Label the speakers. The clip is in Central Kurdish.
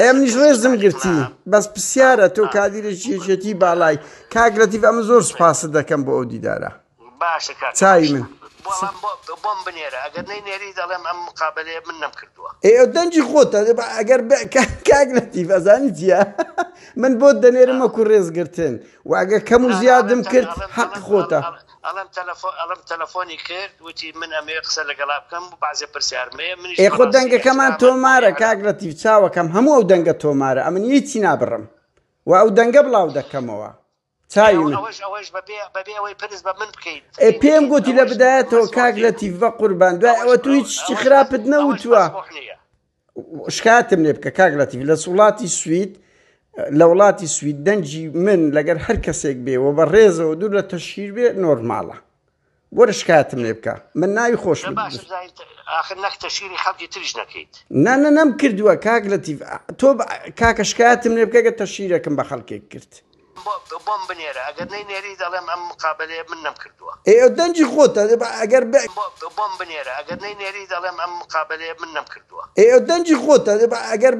Speaker 1: ئەمنیش ڕێزم گرتی بەس پرسیارە تۆ کادیرە کێشێتی باڵای کاگرەتیڤ ئەمە زۆر سوپاست دەکەم بۆ ئەو دیدارە
Speaker 2: باشە
Speaker 1: چاوی من
Speaker 2: بۆم بنێرە ئەگەر نەینێری دەڵێم ئەم مقابلەیە من نەمکردووە
Speaker 1: ئێ دەنجی خۆتە ئەگەر کاگرەتیڤ ئەزانی چییە من بۆت دەنێرمە کو ڕێزگرتن و ئەگەر کەم و زیادم کرد حەق خۆتە
Speaker 2: ئەڵم تەلەفۆنی کرد وتی من ئەمێ قسە لەگەڵا بکەم و بەعزێ پرسیارمەیە منیش
Speaker 1: ئێ خۆ دەنگەکەمان تۆمارە کاگرەتیڤ چاوەکەم هەموو ئەو دەنگە تۆمارە ئەمن هیچی نابڕم و ئەو دەنگە بڵاو دەکەمەوە چاوی من
Speaker 2: ئەوەش بەبێ ئەوەی پرس بە من بکەیت
Speaker 1: پێم گوتی لە بدایەتەوە کاگرەتیڤ بە قوربان دوای ئەوە تو هیچ شتی خراپت نەوتووە شکاتم لێ بکە کاگرەتیڤ لە وڵاتی سوید لە وڵاتی سوید دەنجی من لەگەر هەر کەسێک بێەوە بە ڕێزەوە دوور لە تەشیر بێ نۆرماڵە بۆرە شکاتم لێ بکە من ناوی خۆش
Speaker 2: آخر نەک تەشیری خەڵکی تریش نەکەیت
Speaker 1: نانە نەم کردووە کاگرەتیڤ تۆ کاکە شکاتم لێ بکە گە تەشیرەکەم بە خەڵکێک کرد
Speaker 2: بۆم بنێرە ئەگەر نەینێری دەڵێم ئەم مقابلەیە من نەمکردووە
Speaker 1: ئێ دەنجی خۆتە ئەگەر
Speaker 2: بۆم بنێرە ئەگەر نەینێری دەڵێم ئەم مقابلەیە من نەمکردووە
Speaker 1: ئێ دەنجی خۆتە ئەگەر